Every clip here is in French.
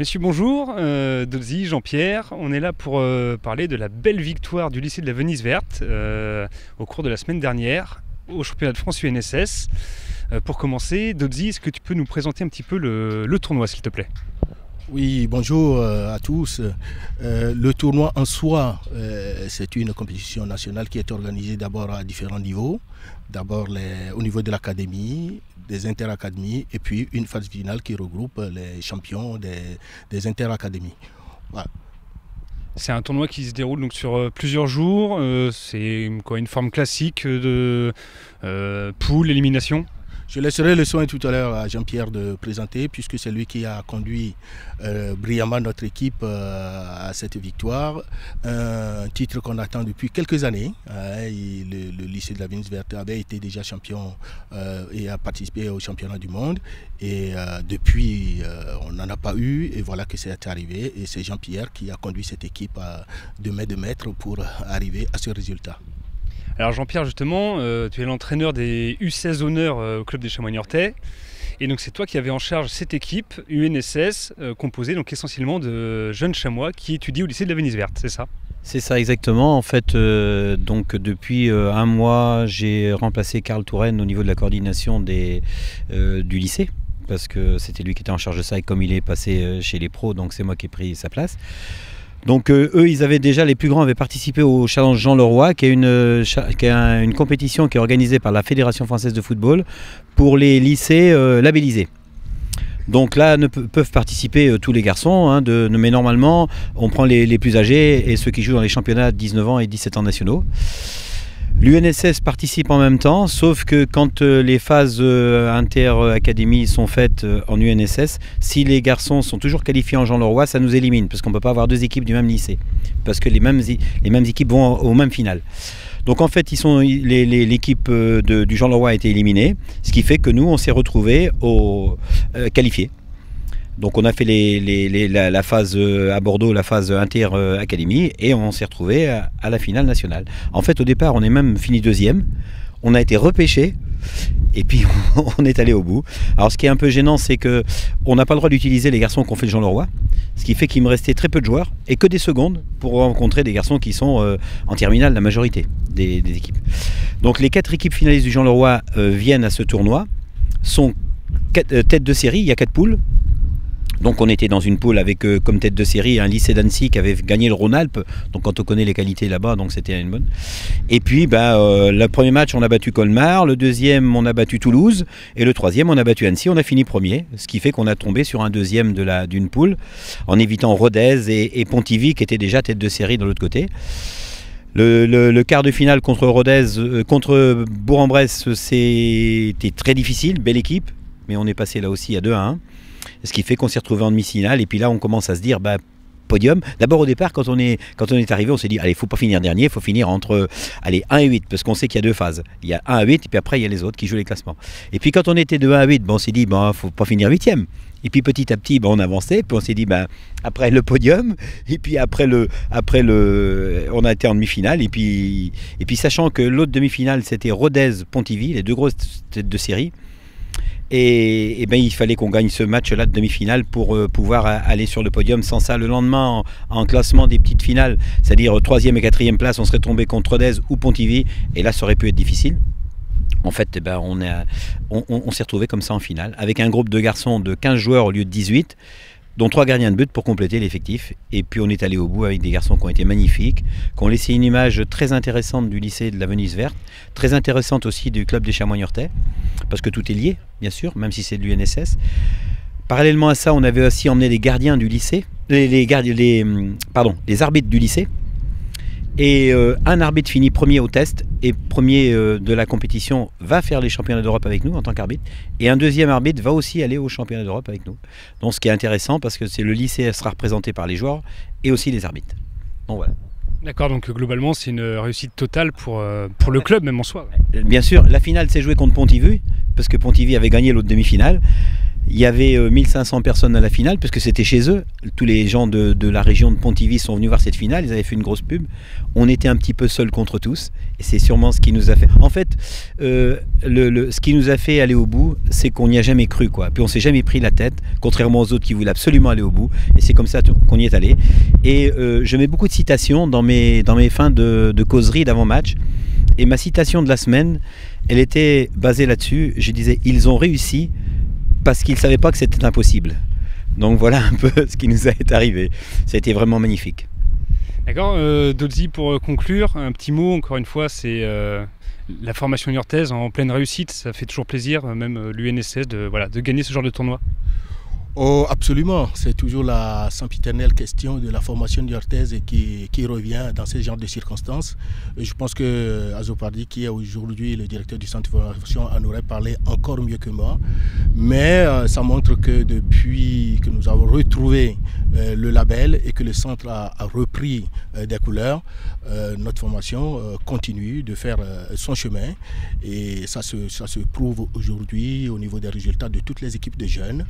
Messieurs, bonjour. Dodzi, Jean-Pierre. On est là pour parler de la belle victoire du lycée de la Venise Verte au cours de la semaine dernière au championnat de France UNSS. Pour commencer, Dodzi, est-ce que tu peux nous présenter un petit peu le tournoi, s'il te plaît? Oui, bonjour à tous. Le tournoi en soi, c'est une compétition nationale qui est organisée d'abord à différents niveaux. D'abord au niveau de l'académie, des interacadémies, et puis une phase finale qui regroupe les champions des interacadémies. Voilà. C'est un tournoi qui se déroule donc sur plusieurs jours. C'est quoi, une forme classique de poule, élimination? Je laisserai le soin tout à l'heure à Jean-Pierre de présenter, puisque c'est lui qui a conduit brillamment notre équipe à cette victoire. Un titre qu'on attend depuis quelques années. Le lycée de la Venise Verte avait été déjà champion et a participé au championnat du monde. Et depuis, on n'en a pas eu, et voilà que c'est arrivé. Et c'est Jean-Pierre qui a conduit cette équipe de maître pour arriver à ce résultat. Alors Jean-Pierre, justement, tu es l'entraîneur des U16 honneurs au club des Chamois Niortais. Et donc c'est toi qui avais en charge cette équipe UNSS composée donc essentiellement de jeunes chamois qui étudient au lycée de la Venise Verte, c'est ça? C'est ça exactement. En fait, donc depuis un mois, j'ai remplacé Karl Touraine au niveau de la coordination du lycée. Parce que c'était lui qui était en charge de ça et comme il est passé chez les pros, donc c'est moi qui ai pris sa place. Donc eux, ils avaient déjà, les plus grands avaient participé au Challenge Jean Leroy, qui est une compétition qui est organisée par la Fédération Française de Football pour les lycées labellisés. Donc là, peuvent participer tous les garçons, mais normalement, on prend les plus âgés et ceux qui jouent dans les championnats de 19 ans et 17 ans nationaux. L'UNSS participe en même temps, sauf que quand les phases inter-académies sont faites en UNSS, si les garçons sont toujours qualifiés en Jean Leroy, ça nous élimine, parce qu'on ne peut pas avoir deux équipes du même lycée, parce que les mêmes équipes vont aux mêmes finales. Donc en fait, l'équipe du Jean Leroy a été éliminée, ce qui fait que nous, on s'est retrouvés qualifiés. Donc on a fait la phase à Bordeaux, la phase inter-académie, et on s'est retrouvé à la finale nationale. En fait, au départ, on est même fini deuxième. On a été repêché et puis on est allé au bout. Alors ce qui est un peu gênant, c'est qu'on n'a pas le droit d'utiliser les garçons qui ont fait le Jean Leroy, ce qui fait qu'il me restait très peu de joueurs et que des secondes pour rencontrer des garçons qui sont en terminale, la majorité des équipes. Donc les 4 équipes finalistes du Jean Leroy viennent à ce tournoi, sont tête de série, il y a 4 poules. Donc on était dans une poule avec comme tête de série un lycée d'Annecy qui avait gagné le Rhône-Alpes, donc quand on connaît les qualités là-bas, donc c'était une bonne. Et puis le premier match on a battu Colmar, le deuxième on a battu Toulouse, et le troisième on a battu Annecy, on a fini premier, ce qui fait qu'on a tombé sur un deuxième d'une poule, en évitant Rodez et Pontivy qui étaient déjà tête de série de l'autre côté. Le quart de finale contre Rodez, contre Bourg-en-Bresse, c'était très difficile, belle équipe, mais on est passé là aussi à 2-1. Ce qui fait qu'on s'est retrouvé en demi-finale et puis là on commence à se dire podium. D'abord au départ quand on est arrivé on s'est dit allez, il ne faut pas finir dernier, il faut finir entre 1 et 8 parce qu'on sait qu'il y a 2 phases. Il y a 1 à 8 et puis après il y a les autres qui jouent les classements. Et puis quand on était de 1 à 8, on s'est dit il ne faut pas finir 8e. Et puis petit à petit on avançait, puis on s'est dit après le podium et puis après on a été en demi-finale et puis sachant que l'autre demi-finale c'était Rodez-Pontivy, les 2 grosses têtes de série. Et il fallait qu'on gagne ce match-là de demi-finale pour pouvoir aller sur le podium. Sans ça, le lendemain, en classement des petites finales, c'est-à-dire 3e et 4e place, on serait tombé contre Rodez ou Pontivy. Et là, ça aurait pu être difficile. En fait, on s'est retrouvé comme ça en finale, avec un groupe de garçons de 15 joueurs au lieu de 18, dont 3 gardiens de but pour compléter l'effectif. Et puis on est allé au bout avec des garçons qui ont été magnifiques, qui ont laissé une image très intéressante du lycée de la Venise Verte, très intéressante aussi du club des Chamois Niortais, parce que tout est lié, bien sûr, même si c'est de l'UNSS. Parallèlement à ça, on avait aussi emmené les gardiens du lycée, les arbitres du lycée. Et un arbitre finit premier au test et premier de la compétition va faire les championnats d'Europe avec nous en tant qu'arbitre. Et un deuxième arbitre va aussi aller aux championnats d'Europe avec nous. Donc ce qui est intéressant parce que le lycée sera représenté par les joueurs et aussi les arbitres. Donc voilà. D'accord, donc globalement c'est une réussite totale pour le club même en soi. Bien sûr, la finale s'est jouée contre Pontivy parce que Pontivy avait gagné l'autre demi-finale. Il y avait 1500 personnes à la finale, puisque c'était chez eux. Tous les gens de la région de Pontivy sont venus voir cette finale, ils avaient fait une grosse pub. On était un petit peu seuls contre tous, et c'est sûrement ce qui nous a fait... En fait, ce qui nous a fait aller au bout, c'est qu'on n'y a jamais cru, quoi. Puis on s'est jamais pris la tête, contrairement aux autres qui voulaient absolument aller au bout, et c'est comme ça qu'on y est allé. Et je mets beaucoup de citations dans mes fins de causerie d'avant-match, et ma citation de la semaine, elle était basée là-dessus. Je disais, ils ont réussi parce qu'ils ne savaient pas que c'était impossible. Donc voilà un peu ce qui nous est arrivé. C'était vraiment magnifique. D'accord, Dodzi, pour conclure, un petit mot, encore une fois, c'est la formation niortaise en pleine réussite. Ça fait toujours plaisir, même l'UNSS, de gagner ce genre de tournoi. Oh, absolument, c'est toujours la sempiternelle question de la formation niortaise qui revient dans ce genre de circonstances. Et je pense que Azopardi, qui est aujourd'hui le directeur du centre de formation, en aurait parlé encore mieux que moi. Mais ça montre que depuis que nous avons retrouvé le label et que le centre a repris des couleurs, notre formation continue de faire son chemin. Et ça se prouve aujourd'hui au niveau des résultats de toutes les équipes de jeunes.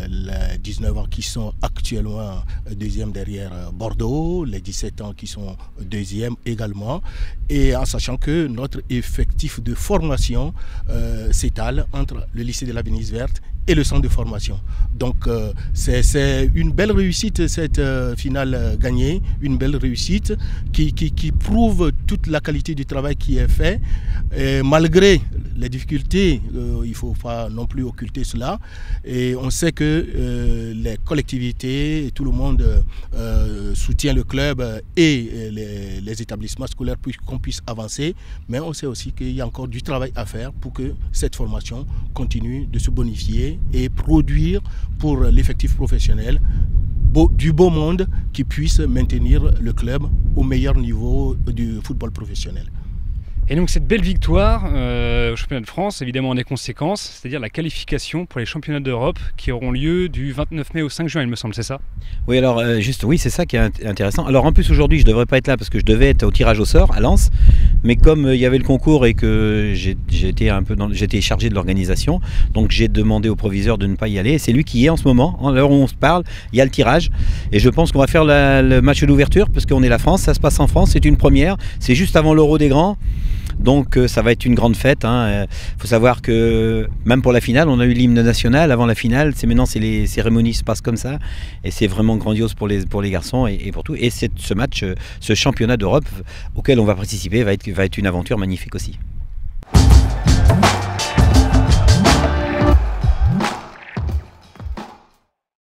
Les 19 ans qui sont actuellement deuxième derrière Bordeaux, les 17 ans qui sont deuxième également, et en sachant que notre effectif de formation s'étale entre le lycée de la Venise Verte et le centre de formation. Donc c'est une belle réussite cette finale gagnée, une belle réussite qui prouve toute la qualité du travail qui est fait, et malgré les difficultés, il ne faut pas non plus occulter cela, et on sait que les collectivités et tout le monde soutient le club et les établissements scolaires pour qu'on puisse avancer, mais on sait aussi qu'il y a encore du travail à faire pour que cette formation continue de se bonifier et produire pour l'effectif professionnel du beau monde qui puisse maintenir le club au meilleur niveau du football professionnel. Et donc cette belle victoire au championnat de France, évidemment en est conséquence, c'est-à-dire la qualification pour les championnats d'Europe qui auront lieu du 29 mai au 5 juin, il me semble, c'est ça? Oui, alors oui, c'est ça qui est intéressant. Alors en plus aujourd'hui, je ne devrais pas être là parce que je devais être au tirage au sort à Lens, mais comme il y avait le concours et que j'étais chargé de l'organisation, donc j'ai demandé au proviseur de ne pas y aller. C'est lui qui y est en ce moment, à l'heure où on se parle, il y a le tirage, et je pense qu'on va faire le match d'ouverture parce qu'on est la France, ça se passe en France, c'est une première, c'est juste avant l'Euro des grands. Donc ça va être une grande fête. Il faut savoir que même pour la finale, on a eu l'hymne national avant la finale. Maintenant, les cérémonies se passent comme ça. Et c'est vraiment grandiose pour les garçons et pour tout. Et ce match, ce championnat d'Europe auquel on va participer va être une aventure magnifique aussi.